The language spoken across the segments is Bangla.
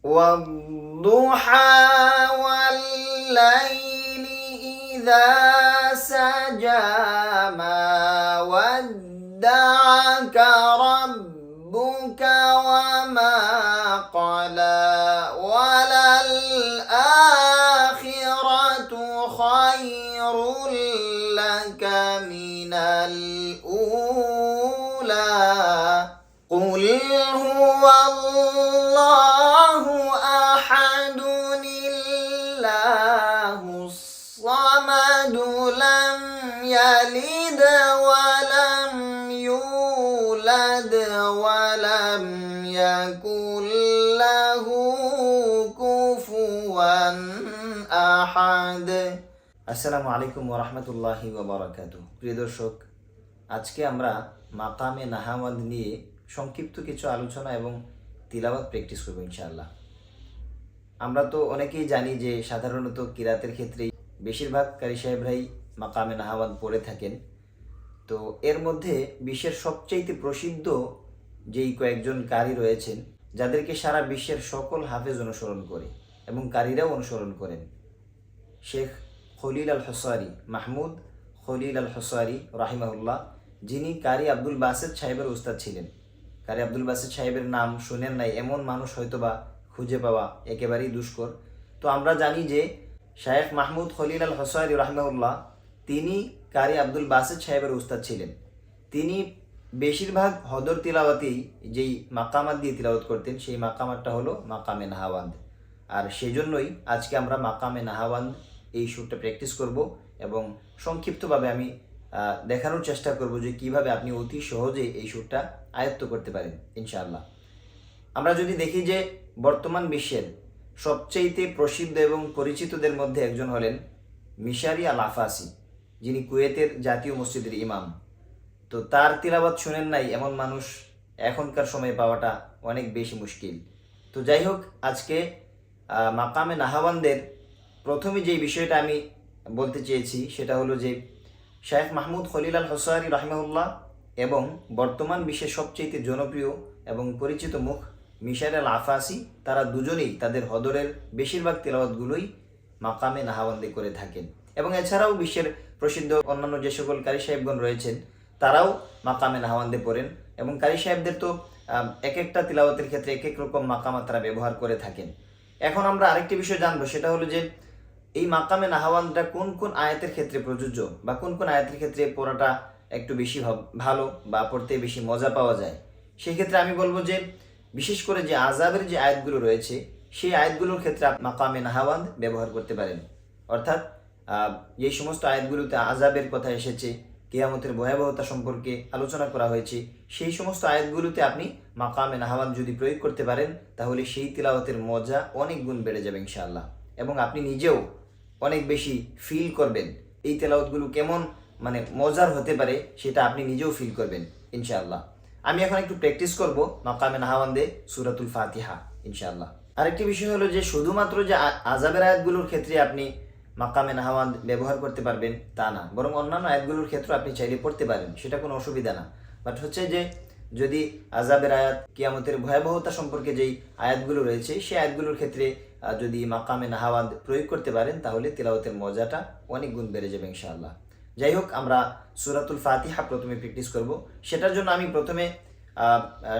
والضحى والليل إذا سجى ما ودعك ربك وما قلى وللآخرة خير لك من الأولى قل هو الله أحد الله الصمد لم يلد ولم يولد ولم يكن له كفوا أحد। আসসালামু আলাইকুম ওয়া রাহমাতুল্লাহি ওয়া বারাকাতুহু। প্রিয় দর্শক, আজকে আমরা মাকামে নাহাওয়াদ নিয়ে সংক্ষিপ্ত কিছু আলোচনা এবং তিলাওয়াত প্র্যাকটিস করব ইনশাআল্লাহ। আমরা তো অনেকেই জানি যে সাধারণত কিরাতের ক্ষেত্রে বেশিরভাগ কারি সাহেবরাই মাকামে নাহাওয়াদ পড়ে থাকেন। তো এর মধ্যে বিশ্বের সবচাইতে প্রসিদ্ধ যেই কয়েকজন কারি রয়েছেন, যাদেরকে সারা বিশ্বের সকল হাফেজ অনুসরণ করে এবং কারিরাও অনুসরণ করেন, শেখ খলিল আল হসারি, মাহমুদ খলিল আল হসারি রাহিমাহুল্লাহ, যিনি কারি আব্দুল বাসেত সাহেবের উস্তাদ ছিলেন। কারি আব্দুল বাসেত সাহেবের নাম শুনেন নাই এমন মানুষ হয়তোবা খুঁজে পাওয়া একেবারেই দুষ্কর। তো আমরা জানি যে শেখ মাহমুদ খলিল আল হসারি রাহিমাহুল্লাহ তিনি কারি আব্দুল বাসেত সাহেবের উস্তাদ ছিলেন। তিনি বেশিরভাগ হদর তিলাওয়াতেই যেই মাকামাত দিয়ে তিলাওয়াত করতেন, সেই মাকামাতটা হলো মাকামে নাহাওয়াদ। আর সেজন্যই আজকে আমরা মাকামে নাহাওয়াদ এই সুরটা প্র্যাকটিস করব এবং সংক্ষিপ্তভাবে আমি দেখানোর চেষ্টা করব যে কিভাবে আপনি অতি সহজে এই সুরটা আয়ত্ত করতে পারেন ইনশাআল্লাহ। আমরা যদি দেখি যে বর্তমান বিশ্বের সবচেয়ে প্রসিদ্ধ এবং পরিচিতদের মধ্যে একজন হলেন মিশারি আল আফাসি, যিনি কুয়েতের জাতীয় মসজিদের ইমাম। তো তার তিলাওয়াত শুনেন নাই এমন মানুষ এখনকার সময়ে পাওয়াটা অনেক বেশি মুশকিল। তো যাই হোক, আজকে মাকামে নাহাওয়ানদের প্রথমে যেই বিষয়টা আমি বলতে চেয়েছি সেটা হলো যে শেখ মাহমুদ খলিল আল হসারি রাহিমাহুল্লাহ এবং বর্তমান বিশ্বের সবচেয়ে জনপ্রিয় এবং পরিচিত মুখ মিশার আল আফাসি, তারা দুজনেই তাদের হদরের বেশিরভাগ তিলাওয়াতগুলোই মাকামে নাহাওয়ান্দে করে থাকেন। এবং এছাড়াও বিশ্বের প্রসিদ্ধ অন্যান্য যে সকল কারি সাহেবগণ রয়েছেন তারাও মাকামে নাহাওয়ান্দে পড়েন। এবং কারি সাহেবদের তো এক একটা তিলাওয়াতের ক্ষেত্রে এক এক রকম মাকামাত তারা ব্যবহার করে থাকেন। এখন আমরা আরেকটি বিষয় জানবো, সেটা হলো যে এই মাকামে নাহাওয়ান্দটা কোন কোন আয়াতের ক্ষেত্রে প্রযোজ্য বা কোন কোন আয়াতের ক্ষেত্রে পড়াটা একটু বেশি ভালো বা পড়তে বেশি মজা পাওয়া যায়। সেই ক্ষেত্রে আমি বলবো যে বিশেষ করে যে আযাবের যে আয়াতগুলো রয়েছে সেই আয়াতগুলোর ক্ষেত্রে মাকামে নাহাওয়ান্দ ব্যবহার করতে পারেন। অর্থাৎ এই সমস্ত আয়াতগুলোতে আযাবের কথা এসেছে, কিয়ামতের ভয়াবহতা সম্পর্কে আলোচনা করা হয়েছে, সেই সমস্ত আয়াতগুলোতে আপনি মাকামে নাহাওয়ান্দ যদি প্রয়োগ করতে পারেন তাহলে সেই তিলাওয়াতের মজা অনেক গুণ বেড়ে যাবে ইনশাআল্লাহ। এবং আপনি নিজেও অনেক বেশি ফিল করবেন এই তেলাওয়াতগুলো কেমন মজার হতে পারে, সেটা আপনি নিজেও ফিল করবেন ইনশাআল্লাহ। আমি এখন একটু প্র্যাকটিস করব মাকামে নাহাওয়ান্দে সূরাতুল ফাতিহা ইনশাআল্লাহ। আরেকটি বিষয় হলো যে শুধুমাত্র যে আযাবের আয়াতগুলোর ক্ষেত্রে আপনি মাকামে নাহাওয়ান্দ ব্যবহার করতে পারবেন তা না, বরং অন্যান্য আয়াতগুলোর ক্ষেত্রে আপনি চাইলে পড়তে পারেন, সেটা কোনো অসুবিধা না। বাট হচ্ছে যে যদি আযাবের আয়াত, কিয়ামতের ভয়াবহতা সম্পর্কে যেই আয়াতগুলো রয়েছে সেই আয়াতগুলোর ক্ষেত্রে যদি মাকামে নাহাওয়ান্দ প্রয়োগ করতে পারেন তাহলে তিলাওয়াতের মজাটা অনেক গুণ বেড়ে যাবে ইনশাআল্লাহ। যাই হোক, আমরা সূরাতুল ফাতিহা প্রথমে প্র্যাকটিস করব। সেটার জন্য আমি প্রথমে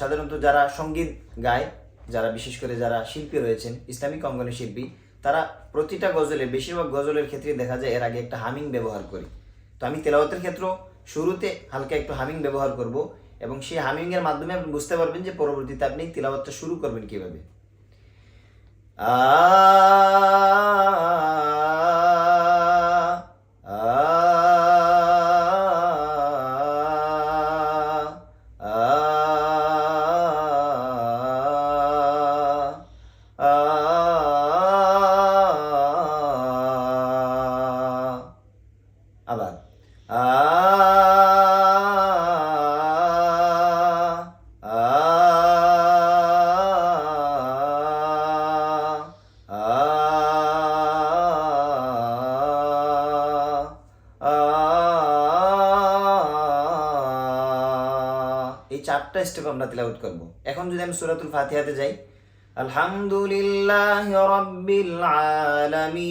সাধারণত যারা সঙ্গীত গায়, যারা বিশেষ করে যারা শিল্পী রয়েছেন, ইসলামিক অঙ্গনের শিল্পী, তারা প্রতিটা গজলের, বেশিরভাগ গজলের ক্ষেত্রে দেখা যায় এর আগে একটা হামিং ব্যবহার করি। তো আমি তেলাওয়াতের ক্ষেত্রে শুরুতে হালকা একটু হামিং ব্যবহার করব এবং সেই হামিংয়ের মাধ্যমে আপনি বুঝতে পারবেন যে পরবর্তীতে আপনি তিলাওয়াতটা শুরু করবেন কিভাবে। আবার এই চারটা স্টেপ আমরা তিলাওয়াত করব। এখন যদি আমি সূরাতুল ফাতিহাতে যাই, আলহামদুলিল্লাহি রাব্বিল আলামিন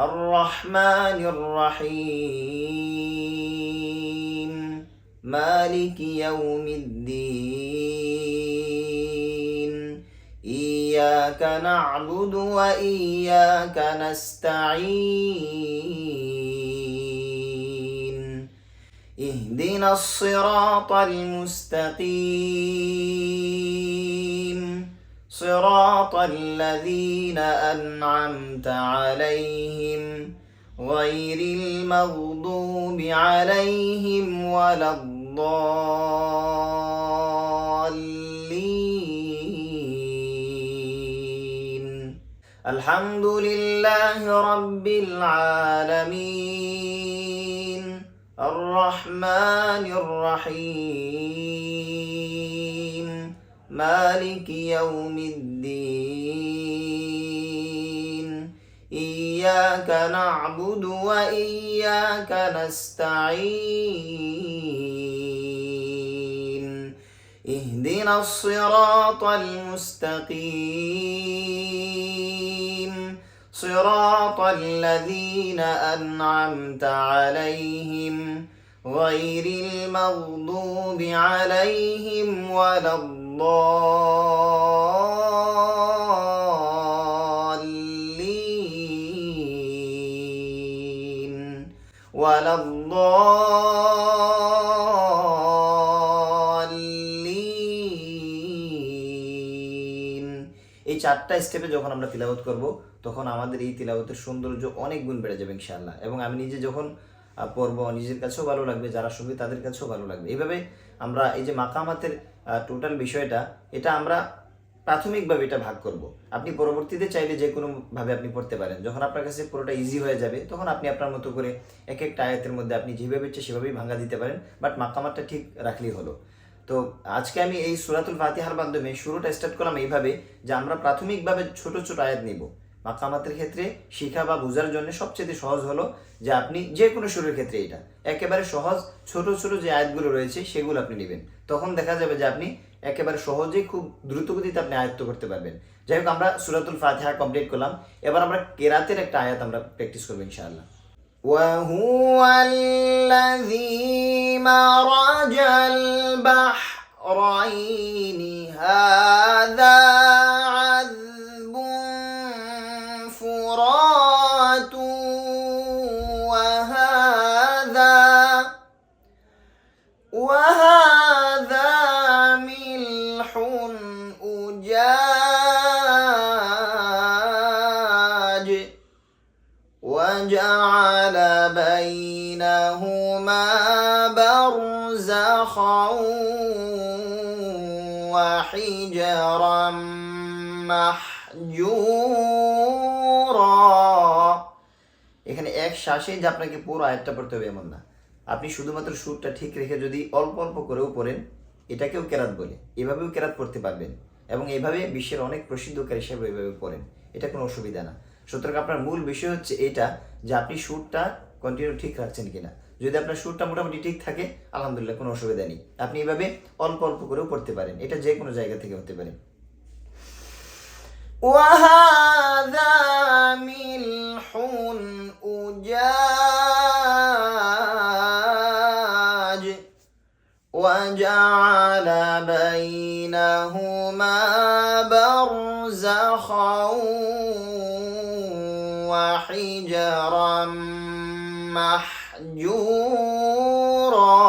আর রহমানির রহিম মালিকি ইয়াউমিদ্দিন ইয়্যাকা না'বুদু ওয়া ইয়্যাকা নাস্তাঈন ইহদিনাস সিরাতাল মুস্তাকিম সিরাতাল লাযীনা আন'আমতা আলাইহিম গায়রিল মাগদুবি আলাইহিম ওয়ালাদ-দাল্লিন আলহামদুলিল্লাহি রাব্বিল আলামিন আর রহমানির রহিম মালিকি ইয়াউমিদ্দিন ইয়্যাকা না'বুদু ওয়া ইয়্যাকা নাস্তাঈন ইহদিনাস সিরাতাল মুস্তাকিম সিরাতাল লাযীনা আন'আমতা আলাইহিম গায়রিল মাগদুবি আলাইহিম ওয়ালাদ-দাল্লিন। এই চারটা স্টেপে যখন আমরা তিলাওয়াত করব তখন আমাদের এই তিলাওয়াতের সৌন্দর্য অনেক গুণ বেড়ে যাবে ইনশাআল্লাহ। এবং আমি নিজে যখন পড়ব নিজের কাছেও ভালো লাগবে, যারা শুনবে তাদের কাছেও ভালো লাগবে। এইভাবে আমরা এই যে মাকামাতের টোটাল বিষয়টা, এটা আমরা প্রাথমিকভাবে এটা ভাগ করব। আপনি পরবর্তীতে চাইলে যে কোনোভাবে আপনি পড়তে পারেন। যখন আপনার কাছে পুরোটা ইজি হয়ে যাবে তখন আপনি আপনার মতো করে এক একটা আয়াতের মধ্যে আপনি যেভাবে ইচ্ছে সেভাবেই ভাঙা দিতে পারেন, বাট মাকামাতটা ঠিক রাখলেই হলো। তো আজকে আমি এই সূরাতুল ফাতিহার মাধ্যমে শুরুটা স্টার্ট করলাম এইভাবে যে আমরা প্রাথমিকভাবে ছোট ছোট আয়াত নিব। মাকামাতের ক্ষেত্রে শিখা বা বোঝার জন্য সবচেয়ে সহজ হলো যে আপনি যে কোনো শুরুর ক্ষেত্রে এটা একেবারে সহজ ছোট ছোট যে আয়াতগুলো রয়েছে সেগুলো আপনি নেবেন। তখন দেখা যাবে যে আপনি একেবারে সহজেই খুব দ্রুত গতিতে আপনি আয়ত্ত করতে পারবেন। যাই হোক, আমরা সূরাতুল ফাতিহা কমপ্লিট করলাম। এবার আমরা কেরাতের একটা আয়াত আমরা প্র্যাকটিস করবো ইনশাআল্লাহ। وهو الذي مرج البحرين هذا عذب فرات وهذا ملح أجاج وجعل بينهما برزخا وحجرا محجورا। এখানে এক শ্বাসে যে আপনাকে পুরো আয়াতটা পড়তে হবে এমন না। আপনি শুধুমাত্র সুরটা ঠিক রেখে যদি অল্প অল্প করেও পড়েন, এটাকেও কেরাত বলে, এভাবেও কেরাত পড়তে পারবেন। এবং এইভাবে বিশ্বের অনেক প্রসিদ্ধ কারি সাহেব এইভাবে পড়েন, এটা কোনো অসুবিধা না। সুতরাং আপনার মূল বিষয় হচ্ছে এটা যে আপনি সুরটা কন্টিনিউ ঠিক রাখছেন কিনা। যদি আপনার সুরটা মোটামুটি ঠিক থাকে আলহামদুলিল্লাহ, কোনো অসুবিধা নেই। আপনি এইভাবে অল্প অল্প করেও পড়তে পারেন, এটা যে কোনো জায়গা থেকে হতে পারে। وهذا ملح أجاج وجعل بينهما برزخا وحجرا محجورا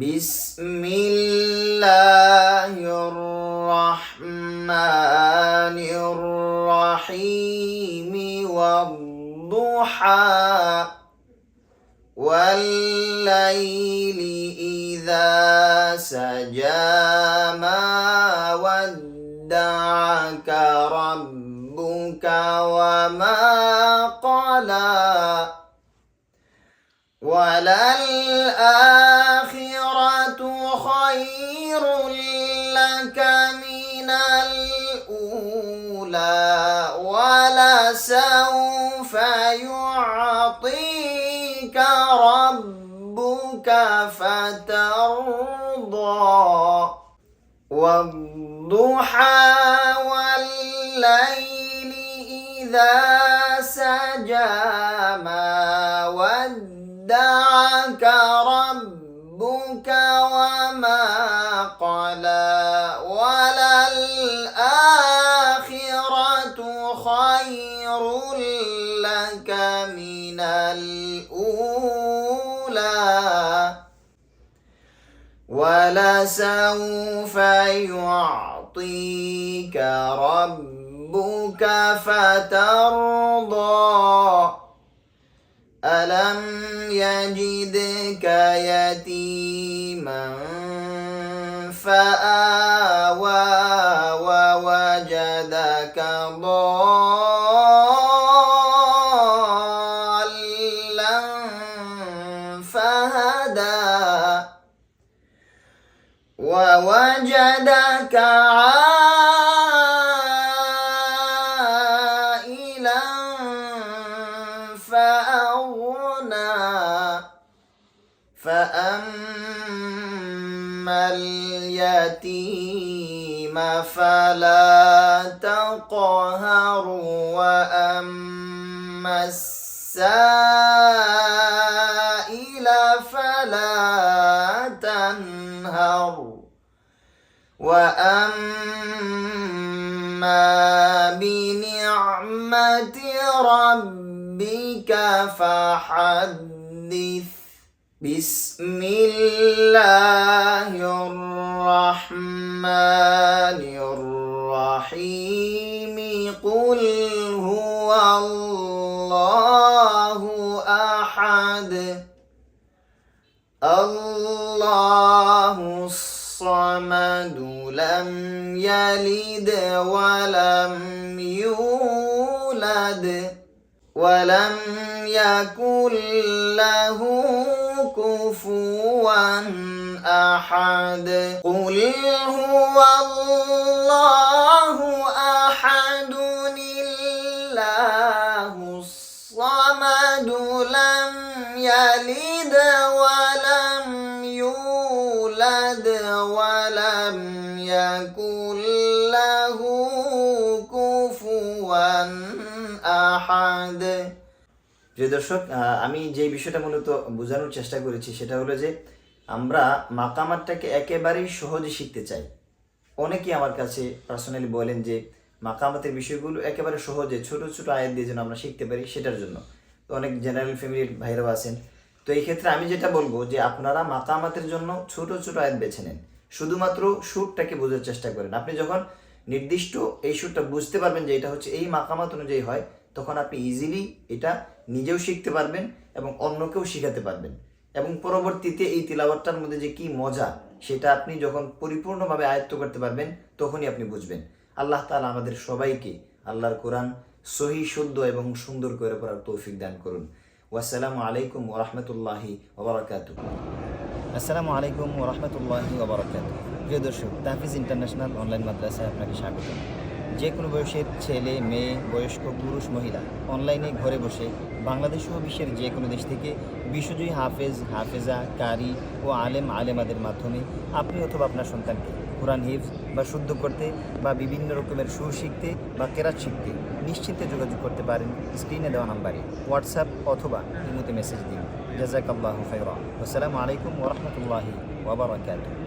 بسم الله الرحمن الرحيم والضحى والليل إذا سجى ما ودعك ربك وما قلى وللآخرة خير لك من الأولى ولسوف يعطيك ربك فترضى والضحى والضحى والليل إذا سجى ما ودعك ربك وما قلى وللآخرة خير لك من الأولى ولسوف يعطيك ربك فترضى ألم يجدك يتيما فآوى ووجدك ضالا فهدى ووجدك عائلا فأغنى فأما اليتيم فلا تقهر وأما السائل فلا تنهر وأما بنعمة ربك فحدث بسم الله الرحمن الرحيم قل هو الله أحد الله الصمد لم يلد ولم يولد ولم يكن له كفوا أحد قل هو الله أحد الله الصمد لم يلد ولم يولد ولم يكن له كفوا أحد। প্রিয় দর্শক, আমি যে বিষয়টা মূলত বোঝানোর চেষ্টা করেছি সেটা হলো যে আমরা মাকামাতটাকে একেবারেই সহজে শিখতে চাই। অনেকেই আমার কাছে পার্সোনালি বলেন যে মাকামাতের বিষয়গুলো একেবারে সহজে ছোট ছোট আয়াত দিয়ে যেন আমরা শিখতে পারি, সেটার জন্য। তো অনেক জেনারেল ফ্যামিলির ভাইরাও আছেন। তো এই ক্ষেত্রে আমি যেটা বলবো যে আপনারা মাকামাতের জন্য ছোট ছোট আয়াত বেছে নেন, শুধুমাত্র সুরটাকে বোঝার চেষ্টা করেন। আপনি যখন নির্দিষ্ট এই সুরটা বুঝতে পারবেন যে এটা হচ্ছে এই মাকামাত অনুযায়ী হয়, তখন আপনি ইজিলি এটা নিজেও শিখতে পারবেন এবং অন্যকেও শেখাতে পারবেন। এবং পরবর্তীতে এই তিলাওয়াতটার মধ্যে যে কি মজা, সেটা আপনি যখন পরিপূর্ণভাবে আয়ত্ত করতে পারবেন তখনই আপনি বুঝবেন। আল্লাহ তাআলা আমাদের সবাইকে আল্লাহর কোরআন সহি, শুদ্ধ এবং সুন্দর করে পড়ার তৌফিক দান করুন। ওয়াসসালামু আলাইকুম ওয়া রাহমাতুল্লাহি ওয়া বারাকাতুহু। আসসালামু আলাইকুম ওয়া রাহমাতুল্লাহি ওয়া বারাকাতুহু। প্রিয় দর্শক, তাহফিজ ইন্টারন্যাশনাল অনলাইন মাদ্রাসায় আপনাকে স্বাগত। যে কোনো বয়সের ছেলে, মেয়ে, বয়স্ক, পুরুষ, মহিলা অনলাইনে ঘরে বসে বাংলাদেশ ও বিশ্বের যে কোনো দেশ থেকে বিশ্বজয়ী হাফেজ, হাফেজা, কারি ও আলেমাদের মাধ্যমে আপনি অথবা আপনার সন্তানকে কোরআন হিফজ বা শুদ্ধ করতে বা বিভিন্ন রকমের সুর শিখতে বা কেরাত শিখতে নিশ্চিন্তে যোগাযোগ করতে পারেন স্ক্রিনে দেওয়া নাম্বারে, হোয়াটসঅ্যাপ অথবা ইমোতে মেসেজ দিন। জাযাকাল্লাহু খাইরা। আসসালামু আলাইকুম ওয়া রাহমাতুল্লাহি ওয়া বারাকাতুহু।